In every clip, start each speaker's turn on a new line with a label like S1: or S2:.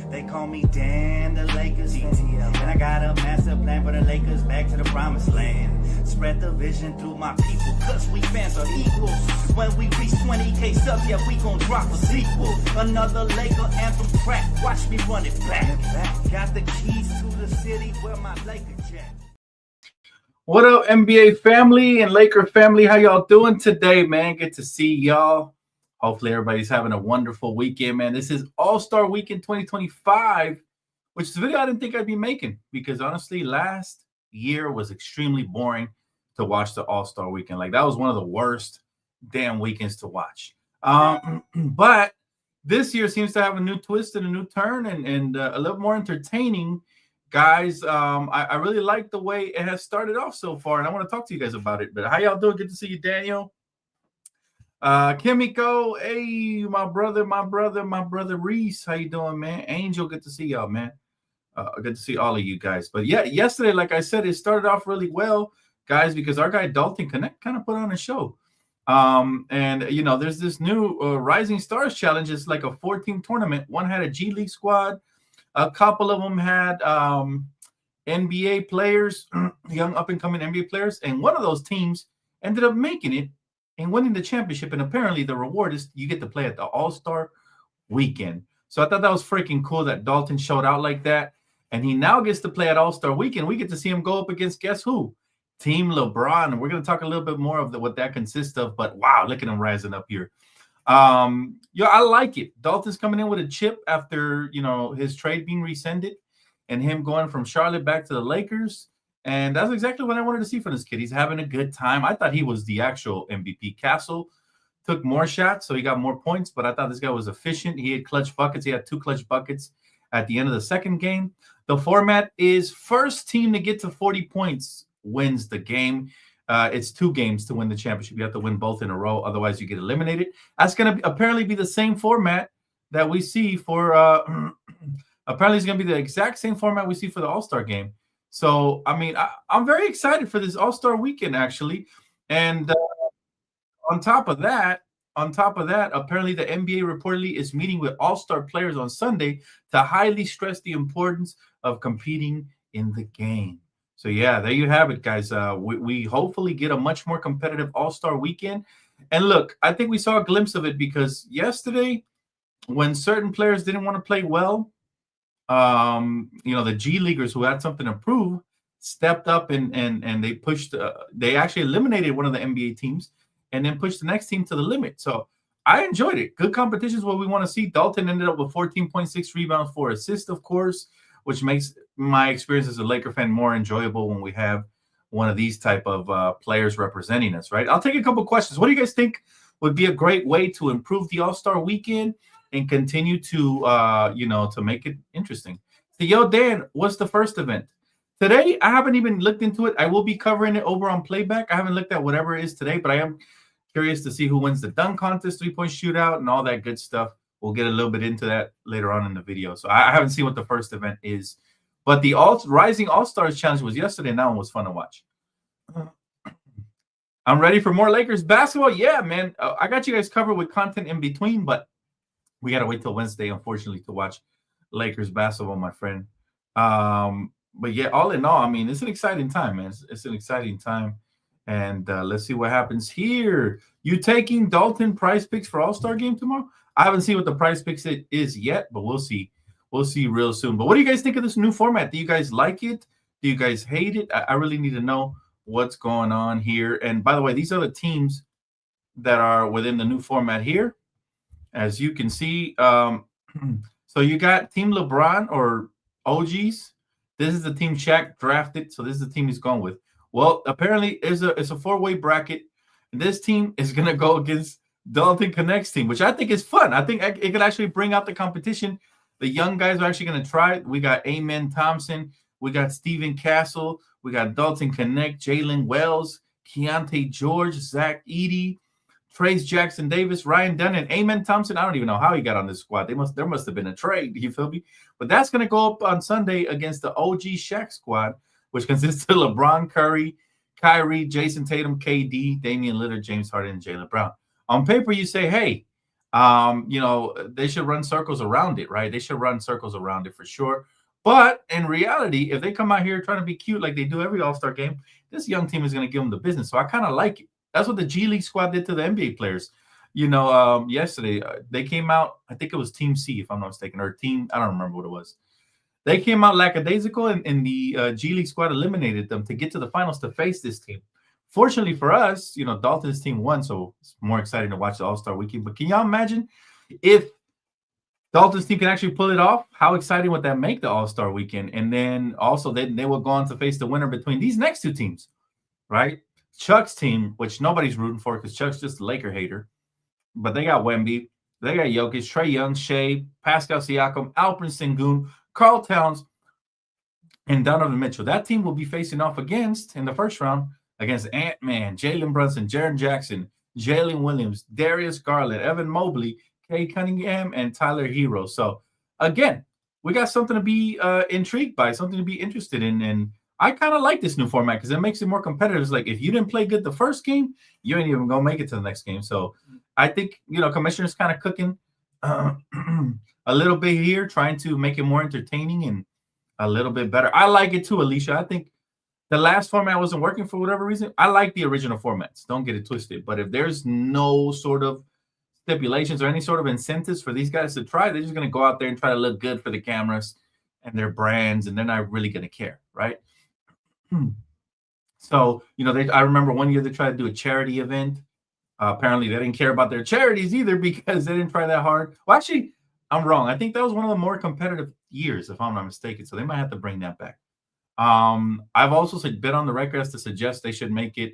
S1: They call me Dan, the Lakers fan. And I got a master plan for the Lakers back to the promised land. Spread the vision through my people, cause we fans are equal. When we reach 20K subs, yeah, we gon' drop a sequel. Another Laker anthem track, watch me run it back. Got the keys to the city where my Laker jet.
S2: What up, NBA family and Laker family? How y'all doing today, man? Good to see y'all. Hopefully everybody's having a wonderful weekend, man. This is All-Star Weekend 2025, which is a video I didn't think I'd be making because honestly, last year was extremely boring to watch the All-Star Weekend. Like that was one of the worst damn weekends to watch. But this year seems to have a new twist and a new turn and a little more entertaining. Guys, I really like the way it has started off so far, and I want to talk to you guys about it. But how y'all doing? Good to see you, Daniel. Kimiko, hey, my brother Reese, how you doing, man? Angel, good to see y'all, man. Good to see all of you guys. But yeah, yesterday, like I said, it started off really well, guys, because our guy Dalton Connect kind of put on a show. And you know, there's this new Rising Stars Challenge. It's like a 4-team tournament. One had a G League squad. A couple of them had NBA players, young up-and-coming NBA players, and one of those teams ended up making it and winning the championship. And apparently the reward is you get to play at the All-Star Weekend. So I thought that was freaking cool that Dalton showed out like that. And he now gets to play at All-Star Weekend. We get to see him go up against, guess who? Team LeBron. And we're going to talk a little bit more of what that consists of. But wow, look at him rising up here. Yeah, I like it. Dalton's coming in with a chip after, you know, his trade being rescinded and him going from Charlotte back to the Lakers. And that's exactly what I wanted to see from this kid. He's having a good time. I thought he was the actual MVP. Castle took more shots, so he got more points, but I thought this guy was efficient. He had clutch buckets. He had 2 clutch buckets at the end of the second game. The format is first team to get to 40 points wins the game. It's 2 games to win the championship. You have to win both in a row. Otherwise, you get eliminated. That's going to apparently be the same format that we see for apparently it's going to be the exact same format we see for the All-Star game. So, I mean, I'm very excited for this All-Star weekend, actually. And on top of that, apparently the NBA reportedly is meeting with All-Star players on Sunday to highly stress the importance of competing in the game. So, yeah, there you have it, guys. We hopefully get a much more competitive All-Star weekend. And look, I think we saw a glimpse of it because yesterday, when certain players didn't want to play well, you know, the G Leaguers who had something to prove stepped up and they pushed. They actually eliminated one of the NBA teams and then pushed the next team to the limit. So I enjoyed it. Good competition is what we want to see. Dalton ended up with 14.6 rebounds, 4 assists, of course, which makes my experience as a Laker fan more enjoyable when we have one of these type of players representing us, right? I'll take a couple questions. What do you guys think would be a great way to improve the All-Star weekend and continue to, you know, to make it interesting? So, yo, Dan, what's the first event? Today, I haven't even looked into it. I will be covering it over on Playback. I haven't looked at whatever it is today, but I am curious to see who wins the dunk contest, 3-point shootout, and all that good stuff. We'll get a little bit into that later on in the video. So I haven't seen what the first event is. But the Rising All-Stars Challenge was yesterday, and that one was fun to watch. I'm ready for more Lakers basketball. Yeah, man. I got you guys covered with content in between, but we got to wait till Wednesday, unfortunately, to watch Lakers basketball, my friend. But yeah, all in all, I mean, it's an exciting time, man. It's an exciting time. And let's see what happens here. You taking Dalton Prize Picks for All-Star Game tomorrow? I haven't seen what the Prize Picks is yet, but we'll see. We'll see real soon. But what do you guys think of this new format? Do you guys like it? Do you guys hate it? I really need to know what's going on here. And by the way, these are the teams that are within the new format here. As you can see, so you got Team LeBron or OGs. This is the team Shaq drafted, so this is the team he's going with. Well, apparently it's a 4-way bracket. And this team is going to go against Dalton Connect's team, which I think is fun. I think it could actually bring out the competition. The young guys are actually going to try it. We got Amen Thompson. We got Steven Castle. We got Dalton Connect, Jalen Wells, Keontae George, Zach Edey, Trace Jackson Davis, Ryan Dunn, and Amen Thompson. I don't even know how he got on this squad. There must have been a trade. You feel me? But that's going to go up on Sunday against the OG Shaq squad, which consists of LeBron, Curry, Kyrie, Jason Tatum, KD, Damian Lillard, James Harden, and Jaylen Brown. On paper, you say, hey, They should run circles around it, right? They should run circles around it for sure. But in reality, if they come out here trying to be cute like they do every All-Star game, this young team is going to give them the business. So I kind of like it. That's what the G League squad did to the NBA players. Yesterday they came out. I think it was Team C, if I'm not mistaken, or Team. I don't remember what it was. They came out lackadaisical, and the G League squad eliminated them to get to the finals to face this team. Fortunately for us, Dalton's team won, so it's more exciting to watch the All-Star weekend. But can y'all imagine if Dalton's team can actually pull it off? How exciting would that make the All-Star weekend? And then also they will go on to face the winner between these next two teams, right? Chuck's team, which nobody's rooting for because Chuck's just a Laker hater, but they got Wemby, they got Jokic, Trae Young, Shea, Pascal Siakam, Alperen Sengun, Karl Towns, and Donovan Mitchell. That team will be facing off against, in the first round, against Ant-Man, Jalen Brunson, Jaren Jackson, Jalen Williams, Darius Garland, Evan Mobley, Cade Cunningham, and Tyler Hero. So, again, we got something to be intrigued by, something to be interested in. And I kind of like this new format because it makes it more competitive. It's like if you didn't play good the first game, you ain't even going to make it to the next game. So, I think, Commissioner's kind of cooking a little bit here, trying to make it more entertaining and a little bit better. I like it too, Alicia. I think the last format wasn't working for whatever reason. I like the original formats. Don't get it twisted. But if there's no sort of stipulations or any sort of incentives for these guys to try, they're just going to go out there and try to look good for the cameras and their brands, and they're not really going to care, right? So, I remember one year they tried to do a charity event. Apparently, they didn't care about their charities either because they didn't try that hard. Well, actually, I'm wrong. I think that was one of the more competitive years, if I'm not mistaken. So they might have to bring that back. I've also been on the record as to suggest they should make it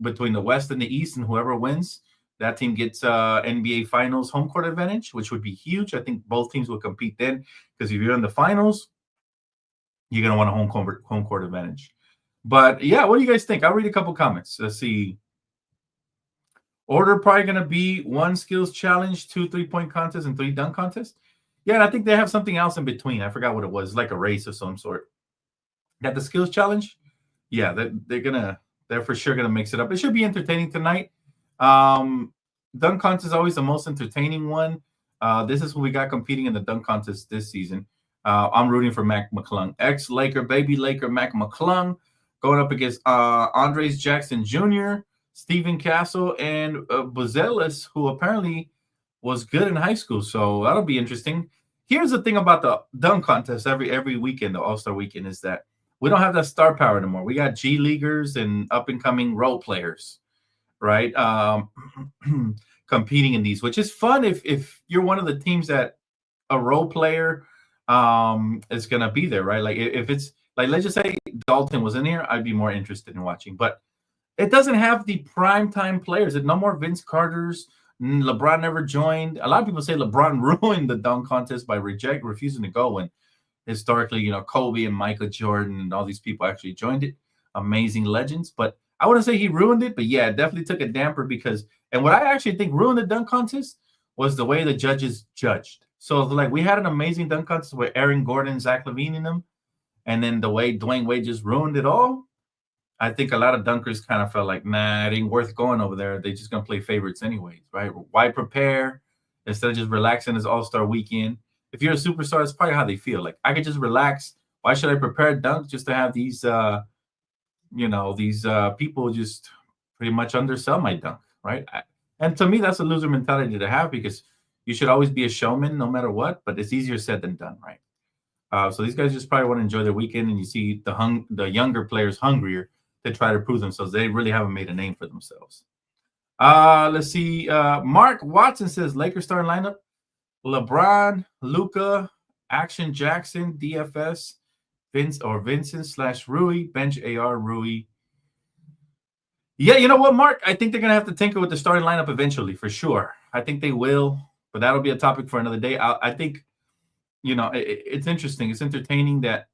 S2: between the West and the East, and whoever wins, that team gets NBA Finals home court advantage, which would be huge. I think both teams will compete then because if you're in the finals, you're going to want a home court advantage. But, yeah, what do you guys think? I'll read a couple comments. Let's see. Order probably going to be 1 skills challenge, 2 3-point contests, and 3 dunk contests. Yeah, and I think they have something else in between. I forgot what it was, like a race of some sort. That the skills challenge, yeah, they're for sure gonna mix it up. It should be entertaining tonight. Dunk contest is always the most entertaining one. This is who we got competing in the dunk contest this season. I'm rooting for Mac McClung, ex-Laker, baby Laker Mac McClung, going up against Andres Jackson Jr., Stephen Castle, and Buzelis, who apparently was good in high school. So that'll be interesting. Here's the thing about the dunk contest every weekend, the All-Star weekend, is that we don't have that star power anymore. We got G leaguers and up-and-coming role players, right? Competing in these, which is fun if you're one of the teams that a role player is going to be there, right? Like if it's like, let's just say Dalton was in here, I'd be more interested in watching. But it doesn't have the primetime players. No more Vince Carters. LeBron never joined. A lot of people say LeBron ruined the dunk contest by refusing to go when historically, Kobe and Michael Jordan and all these people actually joined it. Amazing legends. But I wouldn't say he ruined it, but yeah, it definitely took a damper because, and what I actually think ruined the dunk contest was the way the judges judged. So like we had an amazing dunk contest with Aaron Gordon, Zach LaVine in them, and then the way Dwayne Wade just ruined it all. I think a lot of dunkers kind of felt like, nah, it ain't worth going over there. They're just going to play favorites anyways, right? Why prepare instead of just relaxing this All-Star weekend? If you're a superstar, it's probably how they feel. Like, I could just relax. Why should I prepare dunks just to have these, people just pretty much undersell my dunk, right? And to me, that's a loser mentality to have because you should always be a showman no matter what, but it's easier said than done, right? So these guys just probably want to enjoy their weekend, and you see the younger players hungrier to try to prove themselves. They really haven't made a name for themselves. Let's see. Mark Watson says Lakers starting lineup: LeBron, Luka, Action Jackson, DFS, Vincent / Rui, bench AR, Rui. Yeah, you know what, Mark? I think they're going to have to tinker with the starting lineup eventually, for sure. I think they will, but that'll be a topic for another day. I think, it's interesting. It's entertaining that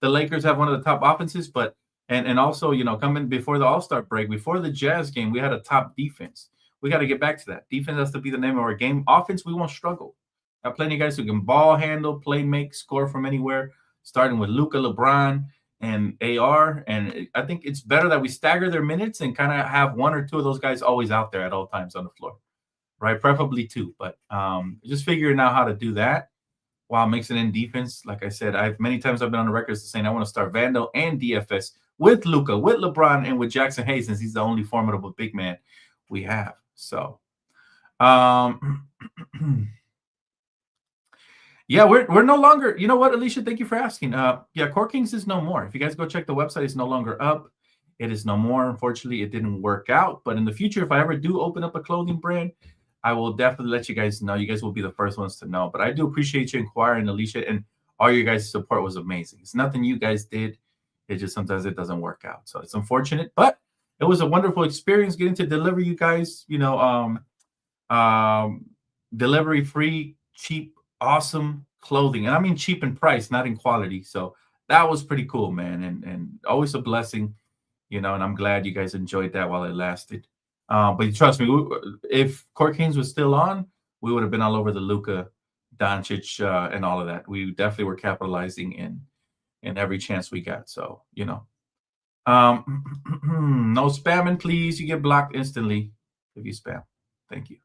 S2: the Lakers have one of the top offenses, but and also, coming before the All-Star break, before the Jazz game, we had a top defense. We got to get back to that. Defense has to be the name of our game. Offense, we won't struggle. Got plenty of guys who can ball handle, play, make, score from anywhere, starting with Luka, LeBron, and AR. And I think it's better that we stagger their minutes and kind of have 1 or 2 of those guys always out there at all times on the floor, right? Preferably 2, but just figuring out how to do that while mixing in defense. Like I said, many times I've been on the record saying I want to start Vando and DFS with Luka, with LeBron, and with Jackson Hayes, since he's the only formidable big man we have. So, yeah, we're no longer. You know what, Alicia? Thank you for asking. Yeah, Court Kings is no more. If you guys go check the website, it's no longer up. It is no more. Unfortunately, it didn't work out. But in the future, if I ever do open up a clothing brand, I will definitely let you guys know. You guys will be the first ones to know. But I do appreciate you inquiring, Alicia, and all your guys' support was amazing. It's nothing you guys did. It just sometimes it doesn't work out. So it's unfortunate, but it was a wonderful experience getting to deliver you guys, delivery free, cheap, awesome clothing. And I mean cheap in price, not in quality. So that was pretty cool, man. And always a blessing, and I'm glad you guys enjoyed that while it lasted. But trust me, if Court Kings was still on, we would have been all over the Luka, Doncic, and all of that. We definitely were capitalizing in every chance we got. So, no spamming, please. You get blocked instantly if you spam. Thank you.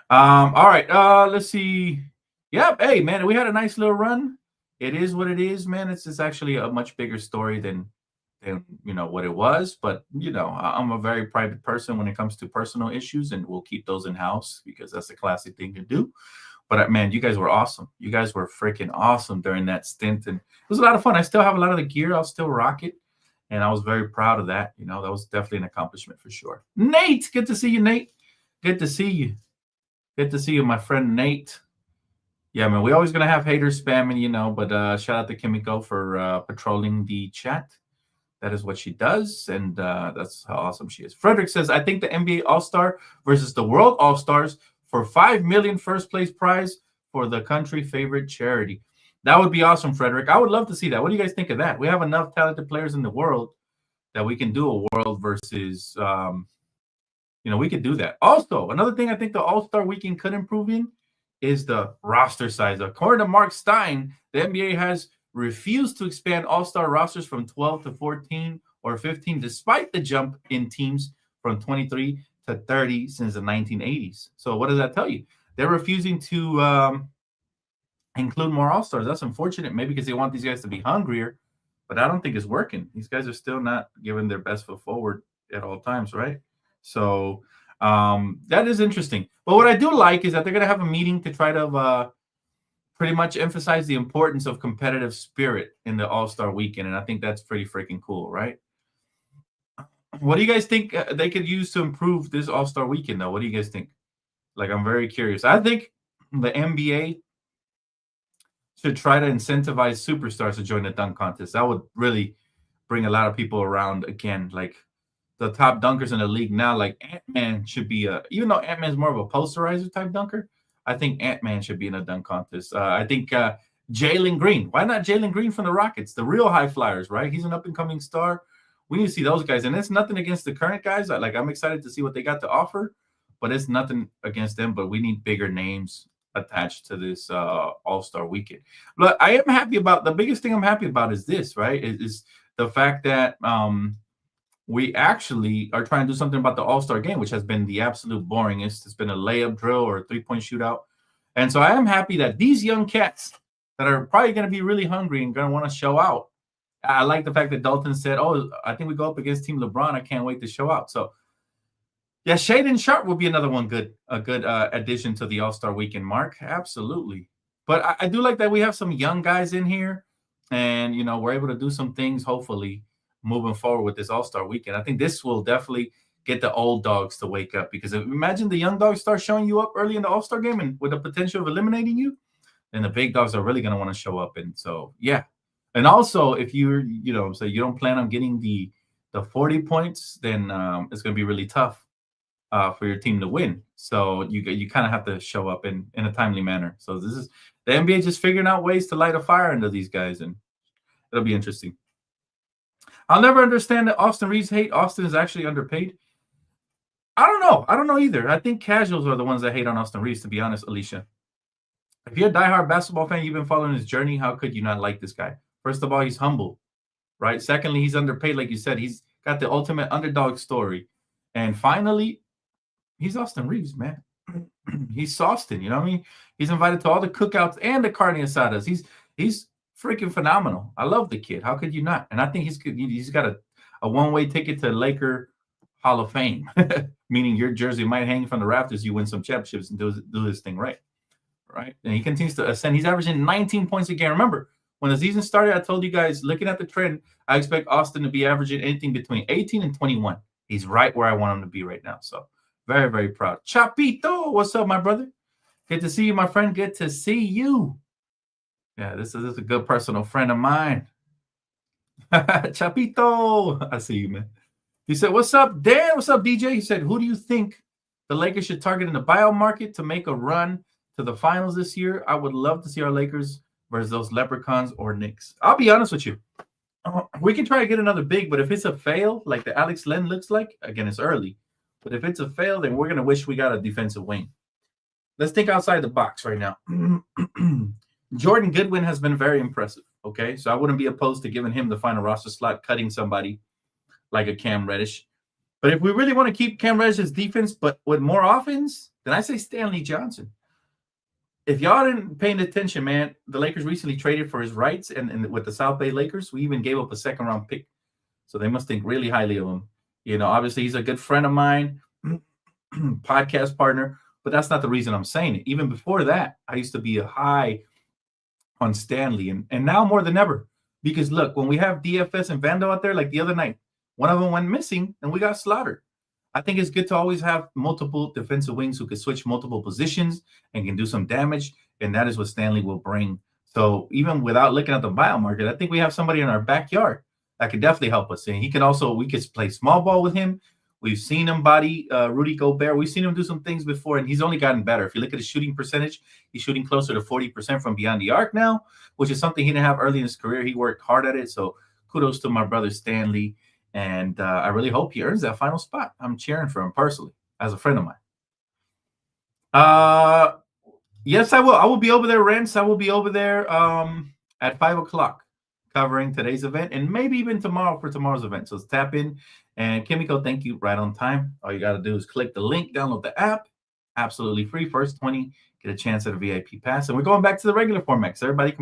S2: All right. Let's see. Yep. Hey, man, we had a nice little run. It is what it is, man. It's actually a much bigger story than what it was. But, I'm a very private person when it comes to personal issues, and we'll keep those in house because that's a classic thing to do. But, man, you guys were awesome. You guys were freaking awesome during that stint. And it was a lot of fun. I still have a lot of the gear. I'll still rock it. And I was very proud of that. That was definitely an accomplishment for sure. Nate, good to see you, Nate. Good to see you. Good to see you, my friend Nate. Yeah, man, we're always going to have haters spamming, but shout out to Kimiko for patrolling the chat. That is what she does, and that's how awesome she is. Frederick says, I think the NBA All-Star versus the World All-Stars for $5 million first place prize for the country favorite charity. That would be awesome, Frederick. I would love to see that. What do you guys think of that? We have enough talented players in the world that we can do a world versus, we could do that. Also, another thing I think the All-Star Weekend could improve in is the roster size. According to Mark Stein, the NBA has refused to expand All-Star rosters from 12 to 14 or 15, despite the jump in teams from 23 to 30 since the 1980s. So what does that tell you? They're refusing to include more All-Stars. That's unfortunate, maybe because they want these guys to be hungrier, but I don't think it's working. These guys are still not giving their best foot forward at all times, right? So that is interesting. But what I do like is that they're going to have a meeting to try to pretty much emphasize the importance of competitive spirit in the All-Star Weekend, and I think that's pretty freaking cool, right? What do you guys think they could use to improve this All-Star Weekend, though? What do you guys think? Like, I'm very curious. I think the NBA should try to incentivize superstars to join the dunk contest. That would really bring a lot of people around again. Like, the top dunkers in the league now, like Ant-Man should be even though Ant-Man's more of a posterizer type dunker, I think Ant-Man should be in a dunk contest. I think Jalen Green. Why not Jalen Green from the Rockets? The real high flyers, right? He's an up-and-coming star. We need to see those guys. And it's nothing against the current guys. I'm excited to see what they got to offer, but it's nothing against them. But we need bigger names attached to this All-Star Weekend. But I am happy about, the biggest thing I'm happy about is this, right? Is the fact that we actually are trying to do something about the All-Star game, which has been the absolute boringest. It's been a layup drill or a three-point shootout. And so I am happy that these young cats that are probably going to be really hungry and going to want to show out. I like the fact that Dalton said, oh, I think we go up against Team LeBron. I can't wait to show out. So, yeah, Shaedon Sharpe will be another one a good addition to the All-Star Weekend, Mark. Absolutely. But I do like that we have some young guys in here, and, we're able to do some things, hopefully, moving forward with this All-Star Weekend. I think this will definitely get the old dogs to wake up, because imagine the young dogs start showing you up early in the All-Star game and with the potential of eliminating you, then the big dogs are really going to want to show up. And so, yeah. And also, if you're, so you don't plan on getting the 40 points, then it's going to be really tough for your team to win. So you kind of have to show up in a timely manner. So this is the NBA just figuring out ways to light a fire under these guys, and it'll be interesting. I'll never understand that Austin Reeves hate. Austin is actually underpaid. I don't know. I don't know either. I think casuals are the ones that hate on Austin Reeves, to be honest, Alicia. If you're a diehard basketball fan, you've been following his journey, how could you not like this guy? First of all, he's humble, right? Secondly, he's underpaid, like you said. He's got the ultimate underdog story. And finally, he's Austin Reeves, man. he's sauced. You know what I mean? He's invited to all the cookouts and the carne asadas. He's freaking phenomenal. I love the kid. How could you not? And I think he's got a one-way ticket to Laker Hall of Fame, meaning your jersey might hang from the rafters. You win some championships and do this thing right. And he continues to ascend. He's averaging 19 points a game. Remember, when the season started, I told you guys, looking at the trend, I expect Austin to be averaging anything between 18 and 21. He's right where I want him to be right now. So very, very proud. Chapito, what's up, my brother? Good to see you, my friend. Good to see you. Yeah, this is a good personal friend of mine. Chapito, I see you, man. He said, what's up, Dan? What's up, DJ? He said, who do you think the Lakers should target in the buyout market to make a run to the finals this year? I would love to see our Lakers versus those Leprechauns or Knicks. I'll be honest with you. We can try to get another big, but if it's a fail, like the Alex Len looks like, again, it's early. But if it's a fail, then we're going to wish we got a defensive wing. Let's think outside the box right now. Jordan Goodwin has been very impressive, okay? So I wouldn't be opposed to giving him the final roster slot, cutting somebody like a Cam Reddish. But if we really want to keep Cam Reddish's defense, but with more offense, then I say Stanley Johnson. If y'all didn't pay attention, man, the Lakers recently traded for his rights, and with the South Bay Lakers, we even gave up a second-round pick. So they must think really highly of him. You know, obviously he's a good friend of mine, podcast partner, but that's not the reason I'm saying it. Even before that, I used to be a high on Stanley, and now more than ever. Because look, when we have DFS and Vando out there, like the other night, one of them went missing, and we got slaughtered. I think it's good to always have multiple defensive wings who can switch multiple positions and can do some damage, and that is what Stanley will bring. So even without looking at the buyout market, I think we have somebody in our backyard that could definitely help us. And he can also, we could play small ball with him. We've seen him body Rudy Gobert. We've seen him do some things before, and he's only gotten better. If you look at his shooting percentage, he's shooting closer to 40% from beyond the arc now, which is something he didn't have early in his career. He worked hard at it. So kudos to my brother Stanley. And I really hope he earns that final spot. I'm cheering for him personally as a friend of mine. Yes, I will. I will be over there, Rents. I will be over there at 5 o'clock covering today's event and maybe even tomorrow for tomorrow's event. So tap in. And Kimiko, thank you. Right on time. All you got to do is click the link, download the app. Absolutely free. First 20, get a chance at a VIP pass. And we're going back to the regular format because everybody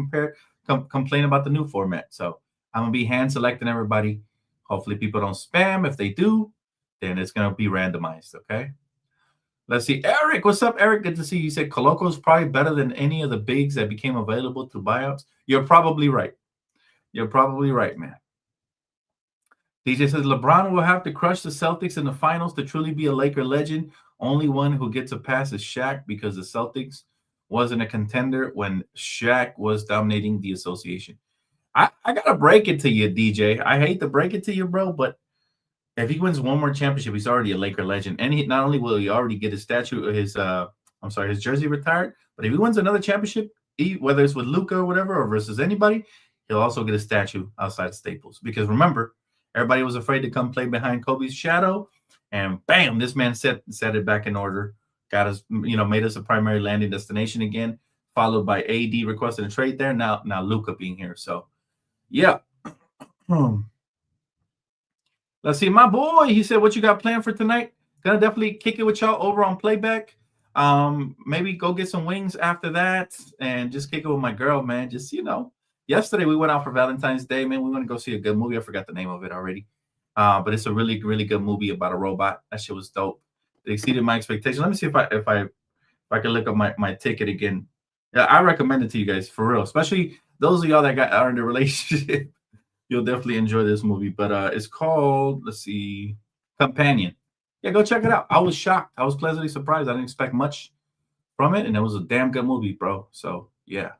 S2: complain about the new format. So I'm going to be hand selecting everybody. Hopefully people don't spam. If they do, then it's going to be randomized, okay? Let's see. Eric, what's up, Eric? Good to see you. You said Coloco is probably better than any of the bigs that became available through buyouts. You're probably right. You're probably right, man. DJ says LeBron will have to crush the Celtics in the finals to truly be a Laker legend. Only one who gets a pass is Shaq because the Celtics wasn't a contender when Shaq was dominating the association. I got to break it to you, DJ. I hate to break it to you, bro, but if he wins one more championship, he's already a Laker legend. And not only will he already get his his jersey retired, but if he wins another championship, whether it's with Luka or whatever, or versus anybody, he'll also get a statue outside Staples. Because remember, everybody was afraid to come play behind Kobe's shadow, and bam, this man set it back in order, got us, made us a primary landing destination again, followed by AD requesting a trade there. Now Luka being here. So yeah. Let's see. My boy, he said, what you got planned for tonight? Gonna definitely kick it with y'all over on Playback. Maybe go get some wings after that and just kick it with my girl, man. Just, yesterday we went out for Valentine's Day, man. We want to go see a good movie. I forgot the name of it already. But it's a really, really good movie about a robot. That shit was dope. It exceeded my expectations. Let me see if I can look up my ticket again. Yeah, I recommend it to you guys for real, especially those of y'all that are in a relationship. You'll definitely enjoy this movie. But it's called, let's see, Companion. Yeah, go check it out. I was shocked. I was pleasantly surprised. I didn't expect much from it, and it was a damn good movie, bro. So yeah.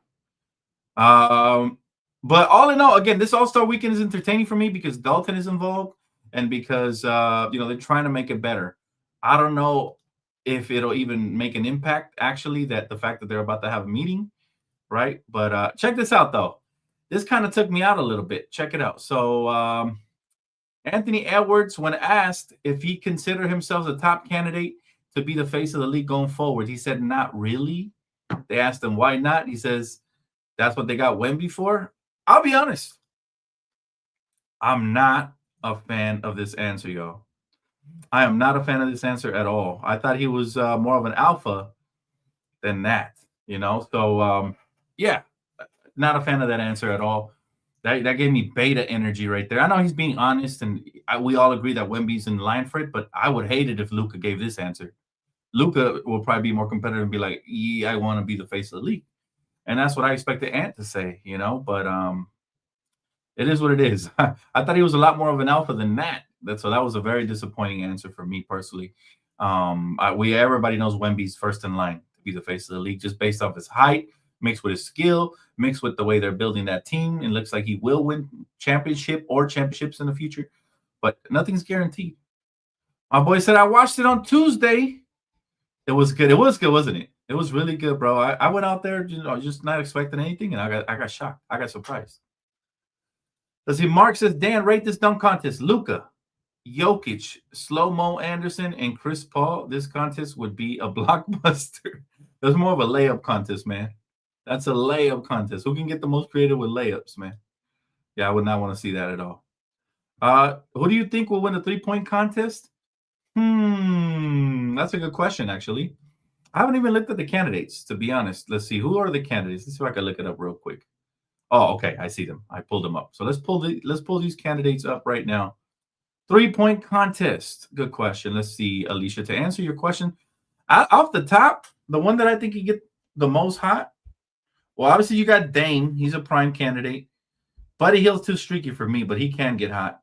S2: But all in all, again, this All-Star Weekend is entertaining for me because Dalton is involved and because they're trying to make it better. I don't know if it'll even make an impact, actually, that the fact that they're about to have a meeting, right? But check this out, though. This kind of took me out a little bit. Check it out. So Anthony Edwards, when asked if he considered himself a top candidate to be the face of the league going forward, he said, not really. They asked him, why not? He says, that's what they got Wemby for. I'll be honest. I'm not a fan of this answer, y'all. I am not a fan of this answer at all. I thought he was more of an alpha than that, you know? So, yeah, not a fan of that answer at all. That gave me beta energy right there. I know he's being honest, and we all agree that Wemby's in line for it, but I would hate it if Luka gave this answer. Luka will probably be more competitive and be like, yeah, I want to be the face of the league. And that's what I expected Ant to say, you know, but it is what it is. I thought he was a lot more of an alpha than that. So that was a very disappointing answer for me personally. Everybody knows Wemby's first in line to be the face of the league just based off his height, mixed with his skill, mixed with the way they're building that team. It looks like he will win championships in the future, but nothing's guaranteed. My boy said, I watched it on Tuesday. It was good. It was good, wasn't it? It was really good, bro. I went out there, just not expecting anything, and I got shocked. I got surprised. Let's see. Mark says, Dan, rate this dunk contest. Luka, Jokic, Slow-Mo Anderson, and Chris Paul. This contest would be a blockbuster. That's more of a layup contest, man. That's a layup contest. Who can get the most creative with layups, man? Yeah, I would not want to see that at all. Who do you think will win the three-point contest? That's a good question, actually. I haven't even looked at the candidates, to be honest. Let's see. Who are the candidates? Let's see if I can look it up real quick. Oh, okay. I see them. I pulled them up. So let's pull these candidates up right now. Three-point contest. Good question. Let's see, Alicia. To answer your question, off the top, the one that I think you get the most hot, well, obviously you got Dame. He's a prime candidate. Buddy Hield's too streaky for me, but he can get hot.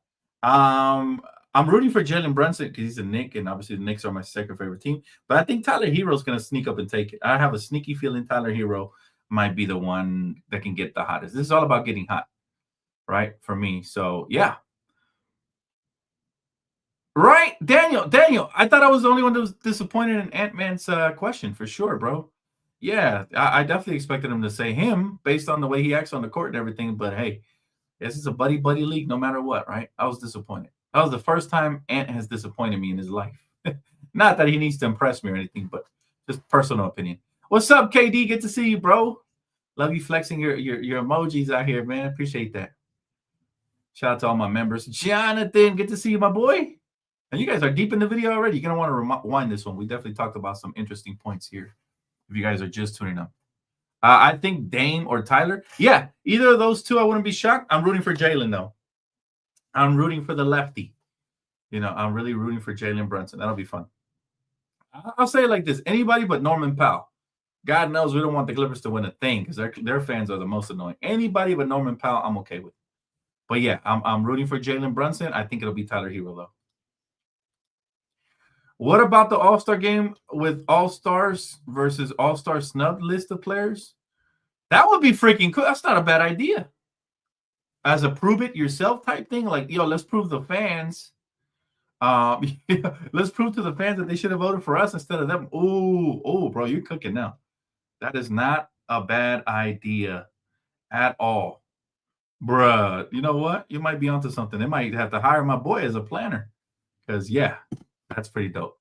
S2: I'm rooting for Jalen Brunson because he's a Knick, and obviously the Knicks are my second favorite team. But I think Tyler Hero's going to sneak up and take it. I have a sneaky feeling Tyler Hero might be the one that can get the hottest. This is all about getting hot, right, for me. So, yeah. Right, Daniel, I thought I was the only one that was disappointed in Ant-Man's question, for sure, bro. Yeah, I definitely expected him to say him based on the way he acts on the court and everything. But, hey, this is a buddy-buddy league no matter what, right? I was disappointed. That was the first time Ant has disappointed me in his life. Not that he needs to impress me or anything, but just personal opinion. What's up, KD? Good to see you, bro. Love you flexing your emojis out here, man. Appreciate that. Shout out to all my members. Jonathan, good to see you, my boy. And you guys are deep in the video already. You're going to want to rewind this one. We definitely talked about some interesting points here if you guys are just tuning up. I think Dame or Tyler. Yeah, either of those two, I wouldn't be shocked. I'm rooting for Jalen, though. I'm rooting for the lefty. I'm really rooting for Jalen Brunson. That'll be fun. I'll say it like this. Anybody but Norman Powell. God knows we don't want the Clippers to win a thing because their fans are the most annoying. Anybody but Norman Powell, I'm okay with. But, yeah, I'm rooting for Jalen Brunson. I think it'll be Tyler Hero, though. What about the All-Star game with All-Stars versus All-Star snub list of players? That would be freaking cool. That's not a bad idea. As a prove it yourself type thing, like, yo, let's prove the fans. Let's prove to the fans that they should have voted for us instead of them. Oh, bro, you're cooking now. That is not a bad idea at all. Bruh, you know what? You might be onto something. They might have to hire my boy as a planner. Because, yeah, that's pretty dope.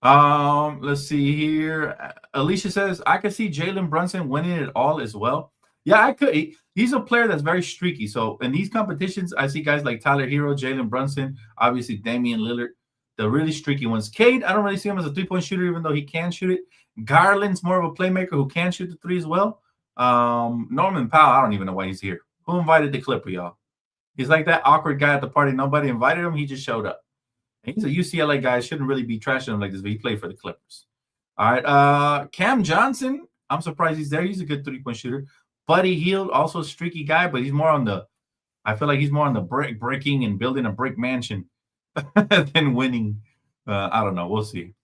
S2: Let's see here. Alicia says, I could see Jalen Brunson winning it all as well. Yeah, I could. He's a player that's very streaky. So in these competitions, I see guys like Tyler Hero, Jalen Brunson, obviously Damian Lillard, the really streaky ones. Cade, I don't really see him as a three-point shooter, even though he can shoot it. Garland's more of a playmaker who can shoot the three as well. Norman Powell, I don't even know why he's here. Who invited the Clipper, y'all? He's like that awkward guy at the party. Nobody invited him. He just showed up. And he's a UCLA guy. Shouldn't really be trashing him like this, but he played for the Clippers. All right. Cam Johnson, I'm surprised he's there. He's a good three-point shooter. Buddy Hield, also a streaky guy, but he's more on the – I feel like he's more on the breaking and building a brick mansion than winning. I don't know. We'll see.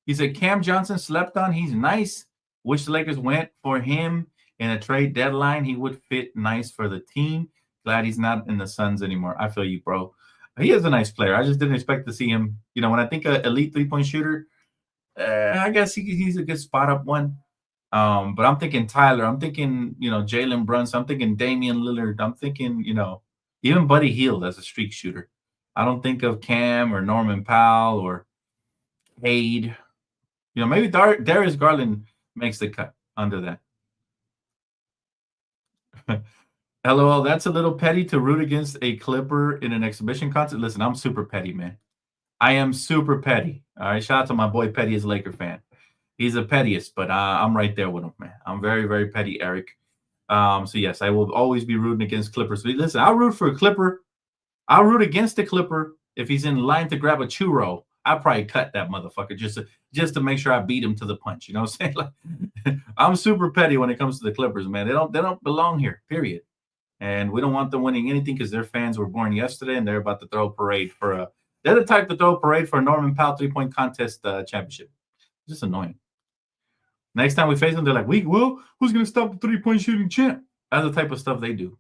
S2: He said Cam Johnson slept on. He's nice. Wish the Lakers went for him in a trade deadline. He would fit nice for the team. Glad he's not in the Suns anymore. I feel you, bro. He is a nice player. I just didn't expect to see him. When I think an elite three-point shooter, I guess he's a good spot-up one. But I'm thinking Tyler. I'm thinking, Jalen Brunson. I'm thinking Damian Lillard. I'm thinking, even Buddy Hield as a streak shooter. I don't think of Cam or Norman Powell or Cade. Maybe Darius Garland makes the cut under that. LOL, that's a little petty to root against a Clipper in an exhibition contest. Listen, I'm super petty, man. I am super petty. All right, shout out to my boy Petty as a Laker fan. He's the pettiest, but I'm right there with him, man. I'm very, very petty, Eric. So yes, I will always be rooting against Clippers. But listen, I'll root for a Clipper. I'll root against the Clipper if he's in line to grab a churro. I'll probably cut that motherfucker just to make sure I beat him to the punch. You know what I'm saying? Like, I'm super petty when it comes to the Clippers, man. They don't belong here, period. And we don't want them winning anything because their fans were born yesterday and they're about to throw a parade for a. They're the type to throw a parade for a Norman Powell 3-point contest championship. It's just annoying. Next time we face them, they're like, who's going to stop the 3-point shooting champ? That's the type of stuff they do.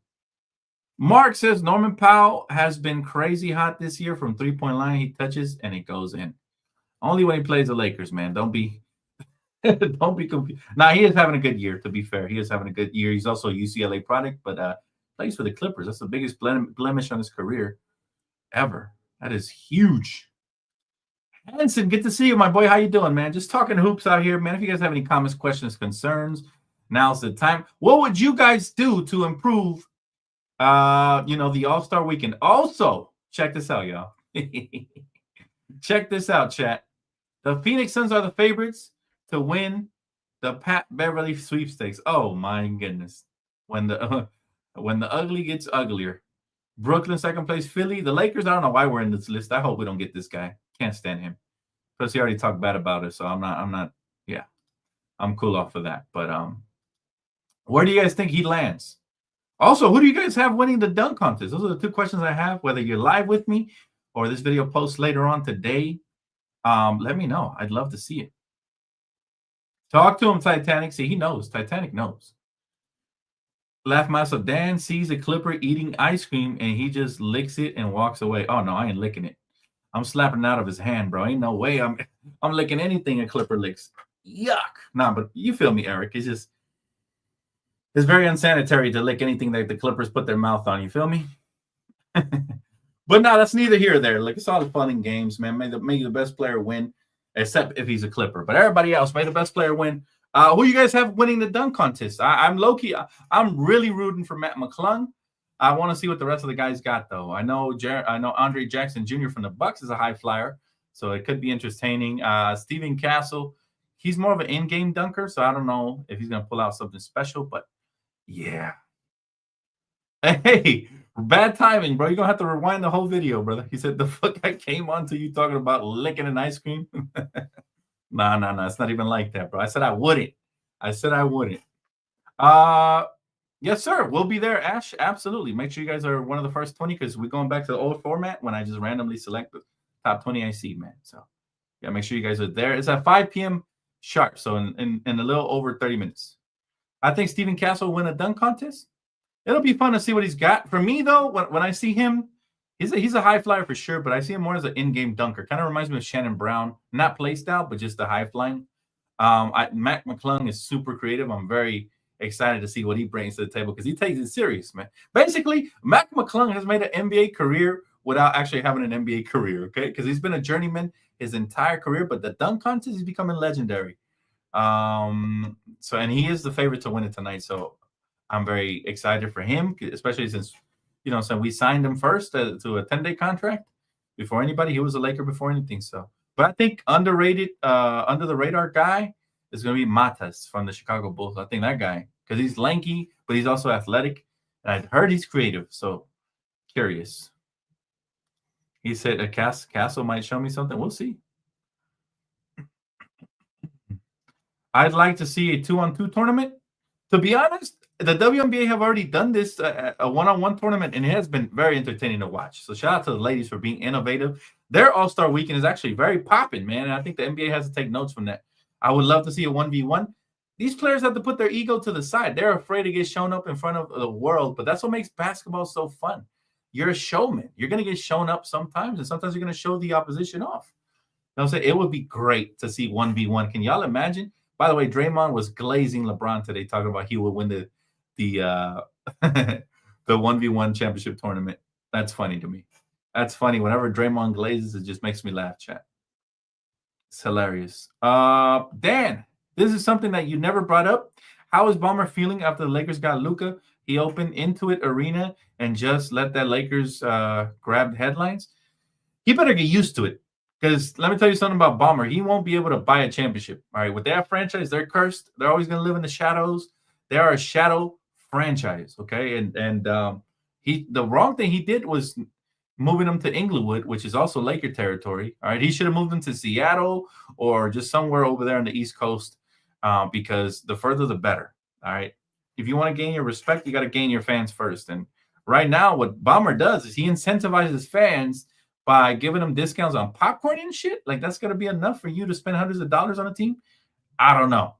S2: Mark says Norman Powell has been crazy hot this year from 3-point line. He touches and it goes in. Only when he plays the Lakers, man. Don't be confused. Now, he is having a good year, to be fair. He is having a good year. He's also a UCLA product, but plays for the Clippers. That's the biggest blemish on his career ever. That is huge. Hanson, good to see you, my boy. How you doing, man? Just talking hoops out here, man. If you guys have any comments, questions, concerns, now's the time. What would you guys do to improve, the All-Star weekend? Also, check this out, y'all. Check this out, chat. The Phoenix Suns are the favorites to win the Pat Beverly sweepstakes. Oh my goodness! When the ugly gets uglier. Brooklyn second place, Philly. The Lakers. I don't know why we're in this list. I hope we don't get this guy. Can't stand him. Plus, he already talked bad about it, so I'm not. Yeah, I'm cool off of that. But where do you guys think he lands? Also, who do you guys have winning the dunk contest? Those are the two questions I have. Whether you're live with me or this video posts later on today, let me know. I'd love to see it. Talk to him, Titanic. See, he knows. Titanic knows. Laugh myself. Dan sees a Clipper eating ice cream and he just licks it and walks away. Oh no, I ain't licking it. I'm slapping it out of his hand, bro. Ain't no way I'm licking anything a Clipper licks. Yuck. Nah, but you feel me, Eric. It's very unsanitary to lick anything that the Clippers put their mouth on. You feel me? But no, that's neither here or there. Like, it's all fun and games, man. May the best player win, except if he's a Clipper. But everybody else, may the best player win. Who you guys have winning the dunk contest? I'm low-key. I'm really rooting for Mac McClung. I want to see what the rest of the guys got, though. I know Andre Jackson Jr. from the Bucks is a high flyer, so it could be entertaining. Steven Castle, he's more of an in-game dunker, so I don't know if he's going to pull out something special, but yeah. Hey, bad timing, bro. You're going to have to rewind the whole video, brother. He said, the fuck I came on to you talking about licking an ice cream? Nah. It's not even like that, bro. I said I wouldn't. Yes, sir. We'll be there, Ash. Absolutely. Make sure you guys are one of the first 20 because we're going back to the old format when I just randomly select the top 20 I see, man. So, yeah, make sure you guys are there. It's at 5 p.m. sharp, so in a little over 30 minutes. I think Steven Castle will win a dunk contest. It'll be fun to see what he's got. For me, though, when I see him, he's a high flyer for sure, but I see him more as an in-game dunker. Kind of reminds me of Shannon Brown. Not play style, but just the high flying. Mac McClung is super creative. I'm very excited to see what he brings to the table because he takes it serious, man. Basically, Mac McClung has made an NBA career without actually having an NBA career, okay? Because he's been a journeyman his entire career, but the dunk contest is becoming legendary. And he is the favorite to win it tonight. So I'm very excited for him, especially since we signed him first to a 10-day contract before anybody. He was a Laker before anything. So, but I think underrated, under the radar guy is going to be Matas from the Chicago Bulls. I think that guy, because he's lanky, but he's also athletic. And I've heard he's creative. So curious. He said a Castle might show me something. We'll see. I'd like to see a 2-on-2 tournament. To be honest, the WNBA have already done this, a 1-on-1 tournament, and it has been very entertaining to watch. So shout out to the ladies for being innovative. Their All-Star Weekend is actually very popping, man. And I think the NBA has to take notes from that. I would love to see a 1v1. These players have to put their ego to the side. They're afraid to get shown up in front of the world, but that's what makes basketball so fun. You're a showman. You're going to get shown up sometimes, and sometimes you're going to show the opposition off. You know what I'm saying? It would be great to see 1v1. Can y'all imagine? By the way, Draymond was glazing LeBron today, talking about he would win the the 1v1 championship tournament. That's funny to me. That's funny. Whenever Draymond glazes, it just makes me laugh, chat. It's hilarious. Dan, this is something that you never brought up. How is Ballmer feeling after the Lakers got Luka? He opened Intuit Arena and just let that Lakers grab headlines. He better get used to it Because let me tell you something about Bomber. He won't be able to buy a championship. All right. With that franchise, they're cursed. They're always going to live in the shadows. They are a shadow franchise. Okay. And the wrong thing he did was moving them to Inglewood, which is also Laker territory. All right. He should have moved them to Seattle or just somewhere over there on the East Coast, because the further the better. All right. If you want to gain your respect, you got to gain your fans first. And right now, what Bomber does is he incentivizes fans by giving them discounts on popcorn and shit. Like, that's going to be enough for you to spend hundreds of dollars on a team? I don't know.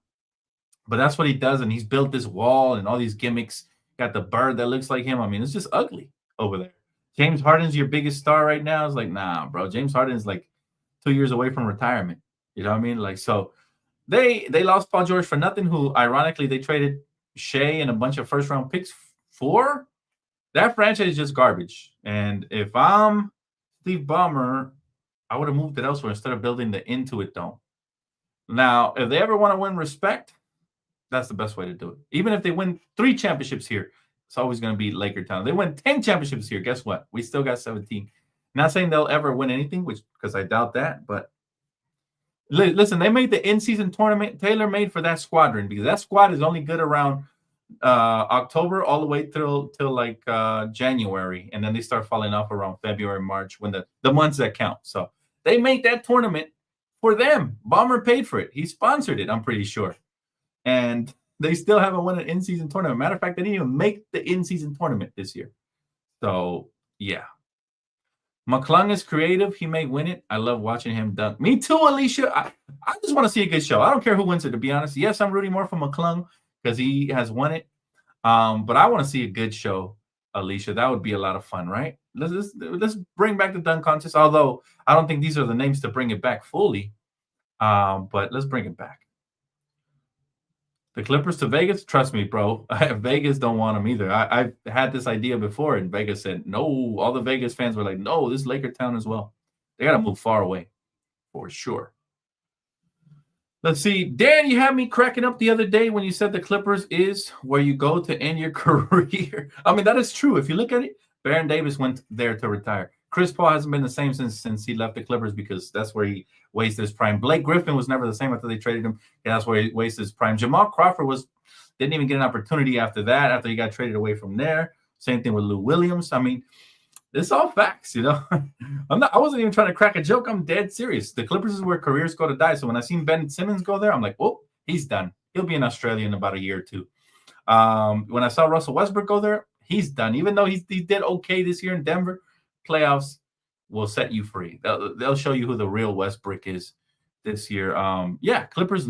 S2: But that's what he does. And he's built this wall and all these gimmicks. Got the bird that looks like him. I mean, it's just ugly over there. James Harden's your biggest star right now. It's like, nah, bro. James Harden's like 2 years away from retirement. You know what I mean? Like, so they lost Paul George for nothing, who ironically they traded Shea and a bunch of first-round picks for. That franchise is just garbage. And if I'm Steve Ballmer, I would have moved it elsewhere instead of building the Intuit Dome. Now, if they ever want to win respect, that's the best way to do it. Even if they win 3 championships here, it's always going to be Laker Town. They win 10 championships here. Guess what? We still got 17. Not saying they'll ever win anything, because I doubt that. But listen, they made the in-season tournament tailor-made for that squadron, because that squad is only good around October all the way till like January, and then they start falling off around February, March, when the months that count. So they make that tournament for them. Bomber paid for it. He sponsored it, I'm pretty sure. And they still haven't won an in-season tournament. Matter of fact, they didn't even make the in-season tournament this year. So yeah. McClung is creative. He may win it. I love watching him dunk. Me too, Alicia. I just want to see a good show. I don't care who wins it, to be honest. Yes, I'm rooting more for McClung because he has won it. But I want to see a good show, Alicia. That would be a lot of fun, right? Let's bring back the dunk contest, although I don't think these are the names to bring it back fully. But let's bring it back. The Clippers to Vegas? Trust me, bro. Vegas don't want them either. I've had this idea before, and Vegas said no. All the Vegas fans were like, no, this is Laker town as well. They got to move far away for sure. Let's see. Dan, you had me cracking up the other day when you said the Clippers is where you go to end your career. I mean, that is true. If you look at it, Baron Davis went there to retire. Chris Paul hasn't been the same since he left the Clippers, because that's where he wasted his prime. Blake Griffin was never the same after they traded him. Yeah, that's where he wasted his prime. Jamal Crawford didn't even get an opportunity after that, after he got traded away from there. Same thing with Lou Williams. I mean, it's all facts, you know. I wasn't even trying to crack a joke. I'm dead serious. The Clippers is where careers go to die. So when I seen Ben Simmons go there, I'm like, whoa, he's done. He'll be in Australia in about a year or two. When I saw Russell Westbrook go there, he's done. Even though he did okay this year in Denver, playoffs will set you free. They'll show you who the real Westbrook is this year. Yeah, Clippers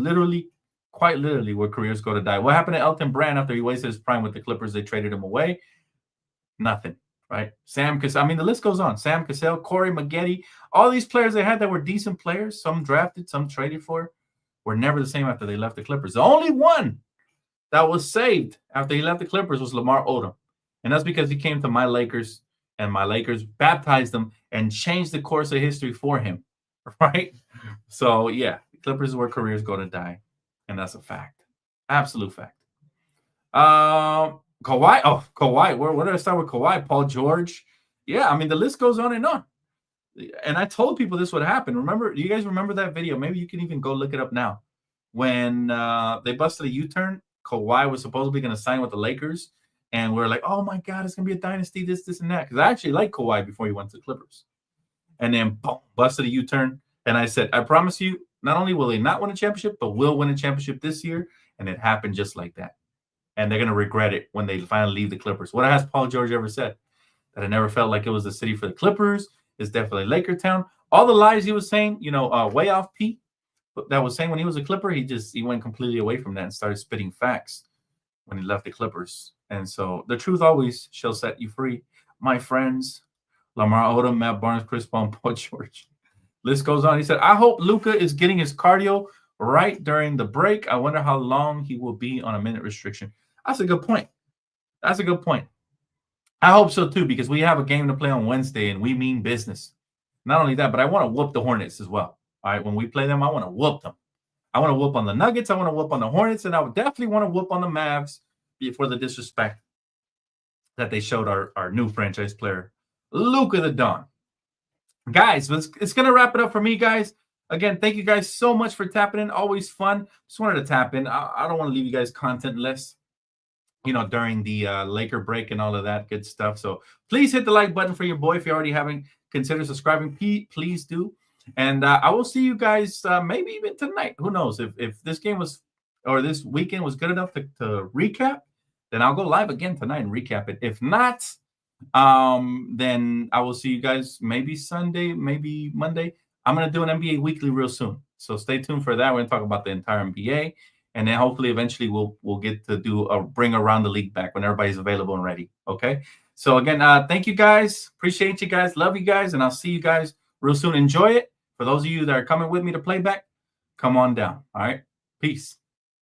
S2: quite literally where careers go to die. What happened to Elton Brand after he wasted his prime with the Clippers? They traded him away. Nothing, right? Sam Cassell. I mean, the list goes on. Sam Cassell, Corey Maggette, all these players they had that were decent players, some drafted, some traded for, were never the same after they left the Clippers. The only one that was saved after he left the Clippers was Lamar Odom. And that's because he came to my Lakers, and my Lakers baptized him and changed the course of history for him, right? So, yeah, Clippers is where careers go to die, and that's a fact. Absolute fact. Kawhi. Oh, Kawhi. Where did I start with Kawhi? Paul George. Yeah, I mean, the list goes on and on. And I told people this would happen. Do you guys remember that video? Maybe you can even go look it up now. When they busted a U-turn, Kawhi was supposedly going to sign with the Lakers. And we're like, oh, my God, it's going to be a dynasty, this, and that. Because I actually liked Kawhi before he went to the Clippers. And then, boom, busted a U-turn. And I said, I promise you, not only will they not win a championship, but will win a championship this year. And it happened just like that. And they're going to regret it when they finally leave the Clippers. What has Paul George ever said? That I never felt like it was the city for the Clippers. It's definitely Laker town. All the lies he was saying, way off Pete, that was saying when he was a Clipper, he went completely away from that and started spitting facts when he left the Clippers. And so the truth always shall set you free. My friends, Lamar Odom, Matt Barnes, Chris Paul, and Paul George. List goes on. He said, I hope Luka is getting his cardio right during the break. I wonder how long he will be on a minute restriction. That's a good point. I hope so, too, because we have a game to play on Wednesday, and we mean business. Not only that, but I want to whoop the Hornets as well. All right, when we play them, I want to whoop them. I want to whoop on the Nuggets. I want to whoop on the Hornets, and I would definitely want to whoop on the Mavs for the disrespect that they showed our new franchise player, Luka the Don. guys, it's gonna wrap it up for me, guys. Again, thank you guys so much for tapping in. Always fun. Just wanted to tap in. I don't want to leave you guys contentless, during the Laker break and all of that good stuff. So please hit the like button for your boy. If you already haven't considered subscribing, please do. And I will see you guys maybe even tonight. Who knows? If this game was, or this weekend was good enough to recap, then I'll go live again tonight and recap it. If not, then I will see you guys maybe Sunday, maybe Monday. I'm going to do an NBA weekly real soon. So stay tuned for that. We're going to talk about the entire NBA. And then hopefully eventually we'll get to bring Around the League back when everybody's available and ready. Okay. So again, thank you guys. Appreciate you guys. Love you guys. And I'll see you guys real soon. Enjoy it. For those of you that are coming with me to playback, come on down. All right. Peace.